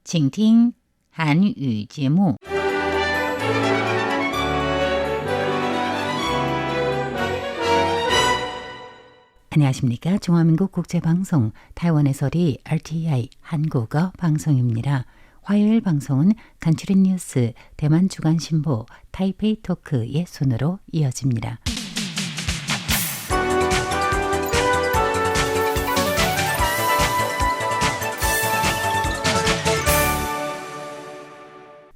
请听韩语节目。 안녕하십니까. 중화민국 국제방송 타이완의 소리 RTI 한국어 방송입니다. 화요일 방송은 간추린 뉴스 대만 주간신보 타이페이 토크의 순으로 이어집니다.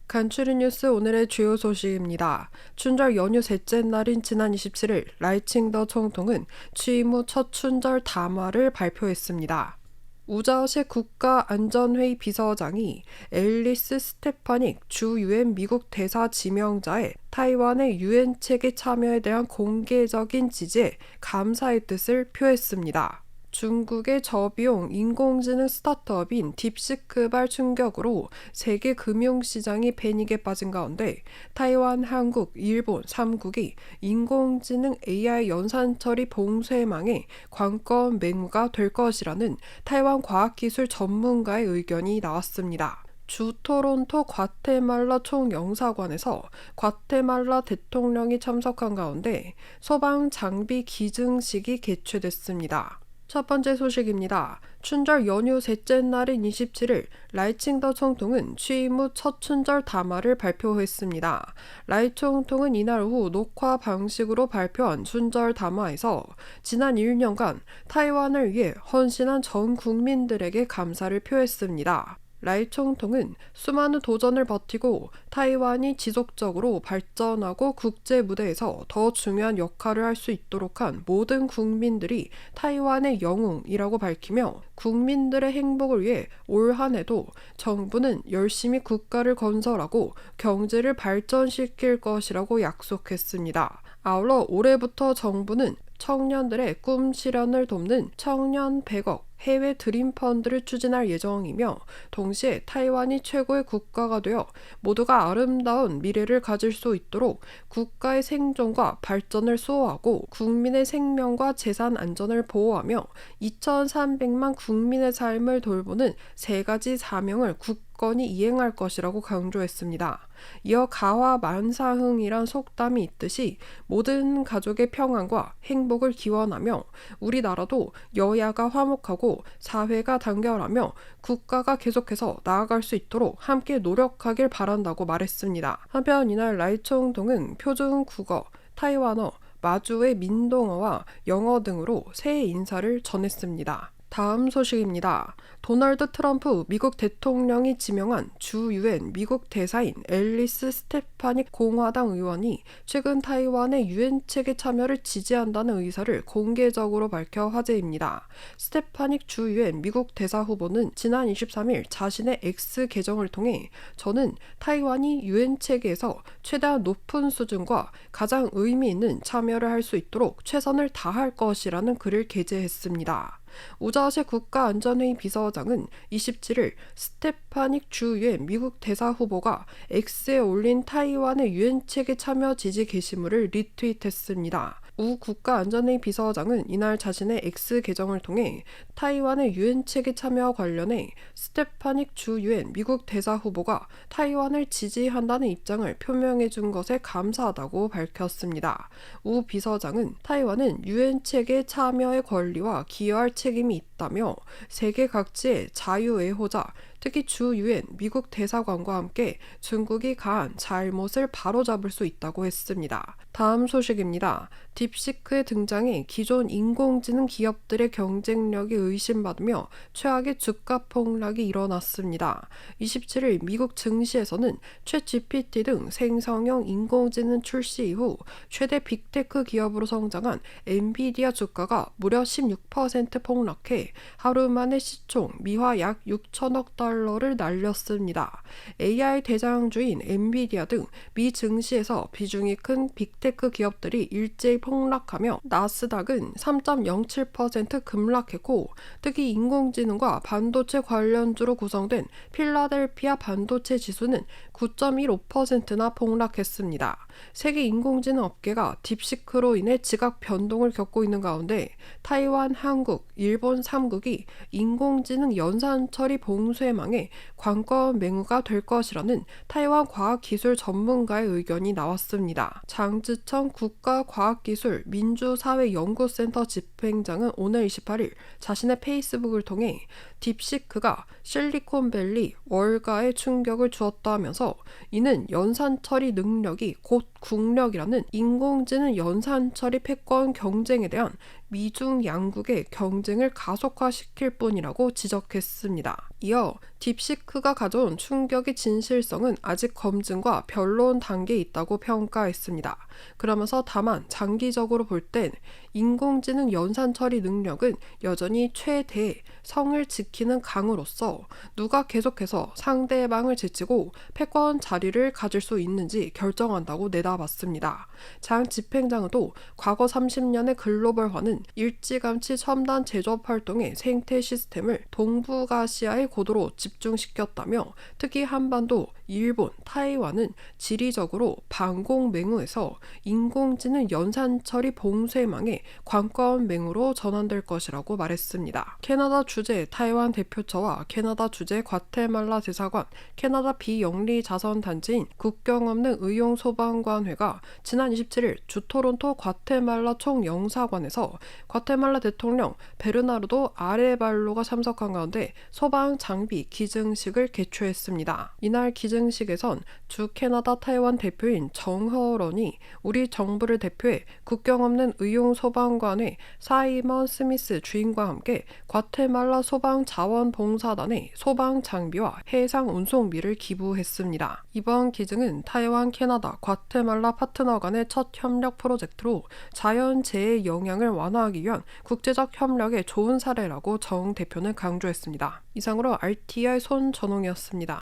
간추린 뉴스 오늘의 주요 소식입니다. 춘절 연휴 셋째 날인 지난 27일 라이칭더 총통은 취임 후 첫 춘절 담화를 발표했습니다. 우자오시 국가안전회의 비서장이 앨리스 스테파닉 주 유엔 미국 대사 지명자의 타이완의 유엔 체계 참여에 대한 공개적인 지지에 감사의 뜻을 표했습니다. 중국의 저비용 인공지능 스타트업인 딥시크발 충격으로 세계 금융시장이 패닉에 빠진 가운데 타이완, 한국, 일본 3국이 인공지능 AI 연산처리 봉쇄망의 관건 맹무가 될 것이라는 타이완 과학기술 전문가의 의견이 나왔습니다. 주 토론토 과테말라 총영사관에서 과테말라 대통령이 참석한 가운데 소방 장비 기증식이 개최됐습니다. 첫 번째 소식입니다. 춘절 연휴 셋째 날인 27일 라이칭더 총통은 취임 후 첫 춘절 담화를 발표했습니다. 라이 총통은 이날 오후 녹화 방식으로 발표한 춘절 담화에서 지난 1년간 타이완을 위해 헌신한 전 국민들에게 감사를 표했습니다. 라이 총통은 수많은 도전을 버티고 타이완이 지속적으로 발전하고 국제 무대에서 더 중요한 역할을 할 수 있도록 한 모든 국민들이 타이완의 영웅이라고 밝히며 국민들의 행복을 위해 올 한 해도 정부는 열심히 국가를 건설하고 경제를 발전시킬 것이라고 약속했습니다. 아울러 올해부터 정부는 청년들의 꿈 실현을 돕는 청년 100억 해외 드림 펀드를 추진할 예정이며 동시에 타이완이 최고의 국가가 되어 모두가 아름다운 미래를 가질 수 있도록 국가의 생존과 발전을 수호하고 국민의 생명과 재산 안전을 보호하며 2,300만 국민의 삶을 돌보는 세 가지 사명을 굳건히 이행할 것이라고 강조했습니다. 이어 가화만사흥이란 속담이 있듯이 모든 가족의 평안과 행복을 기원하며 우리나라도 여야가 화목하고 사회가 단결하며 국가가 계속해서 나아갈 수 있도록 함께 노력하길 바란다고 말했습니다. 한편 이날 라이 총통은 표준 국어, 타이완어, 마주의 민동어와 영어 등으로 새해 인사를 전했습니다. 다음 소식입니다. 도널드 트럼프 미국 대통령이 지명한 주 유엔 미국 대사인 앨리스 스테파닉 공화당 의원이 최근 타이완의 유엔 체계 참여를 지지한다는 의사를 공개적으로 밝혀 화제입니다. 스테파닉 주 유엔 미국 대사 후보는 지난 23일 자신의 X 계정을 통해 저는 타이완이 유엔 체계에서 최대한 높은 수준과 가장 의미 있는 참여를 할 수 있도록 최선을 다할 것이라는 글을 게재했습니다. 우자오시 국가안전회의 비서장은 27일 스테파닉 주 유엔 미국 대사 후보가 X에 올린 타이완의 유엔 체계 참여 지지 게시물을 리트윗했습니다. 우 국가안전회의 비서장은 이날 자신의 X 계정을 통해 타이완의 유엔 체계 참여와 관련해 스테파닉 주 유엔 미국 대사 후보가 타이완을 지지한다는 입장을 표명해 준 것에 감사하다고 밝혔습니다. 우 비서장은 타이완은 유엔 체계 참여의 권리와 기여할 책임이 있다며 세계 각지의 자유애호자, 특히 주 유엔 미국 대사관과 함께 중국이 가한 잘못을 바로잡을 수 있다고 했습니다. 다음 소식입니다. 딥시크의 등장에 기존 인공지능 기업들의 경쟁력이 의심받으며 최악의 주가 폭락이 일어났습니다. 27일 미국 증시에서는 챗GPT 등 생성형 인공지능 출시 이후 최대 빅테크 기업으로 성장한 엔비디아 주가가 무려 16% 폭락해 하루 만에 시총 미화 약 6천억 달러를 날렸습니다. AI 대장주인 엔비디아 등 미 증시에서 비중이 큰 빅테크 기업들이 일제히 폭락하며 나스닥은 3.07% 급락했고 특히 인공지능과 반도체 관련주로 구성된 필라델피아 반도체 지수는 9.15%나 폭락했습니다. 세계 인공지능 업계가 딥시크로 인해 지각 변동을 겪고 있는 가운데 타이완, 한국, 일본 3국이 인공지능 연산 처리 봉쇄망 봉쇄망의 관건 맹우가 될 것이라는 타이완 과학기술 전문가의 의견이 나왔습니다. 장지청 국가과학기술 민주사회연구센터 집행장은 오늘 28일 자신의 페이스북을 통해 딥시크가 실리콘밸리 월가에 충격을 주었다면서 이는 연산처리 능력이 곧 국력이라는 인공지능 연산처리 패권 경쟁에 대한 미중 양국의 경쟁을 가속화시킬 뿐이라고 지적했습니다. 이어 딥시크가 가져온 충격의 진실성은 아직 검증과 변론 단계에 있다고 평가했습니다. 그러면서 다만 장기적으로 볼 땐 인공지능 연산 처리 능력은 여전히 최대의 성을 지키는 강으로서 누가 계속해서 상대방을 제치고 패권 자리를 가질 수 있는지 결정한다고 내다봤습니다. 장 집행장은 또 과거 30년의 글로벌화는 일찌감치 첨단 제조업 활동의 생태 시스템을 동북아시아의 고도로 집중시켰다며 특히 한반도, 일본, 타이완은 지리적으로 반공맹우에서 인공지능 연산처리 봉쇄망의 관건맹우로 전환될 것이라고 말했습니다. 캐나다 주재 타이완 대표처와 캐나다 주재 과테말라 대사관, 캐나다 비영리 자선단체인 국경 없는 의용소방관회가 지난 27일 주토론토 과테말라 총영사관에서 과테말라 대통령 베르나르도 아레발로가 참석한 가운데 소방 장비 기증식을 개최했습니다. 이날 기증식에선 주 캐나다 타이완 대표인 정허런이 우리 정부를 대표해 국경 없는 의용소방관회 사이먼 스미스 주임과 함께 과테말라 소방자원봉사단에 소방 장비와 해상 운송비를 기부했습니다. 이번 기증은 타이완, 캐나다, 과테말라 파트너 간의 첫 협력 프로젝트로 자연재해 영향을 완화하기 위한 국제적 협력의 좋은 사례라고 정 대표는 강조했습니다. 이상으로 RTI 손전홍이었습니다.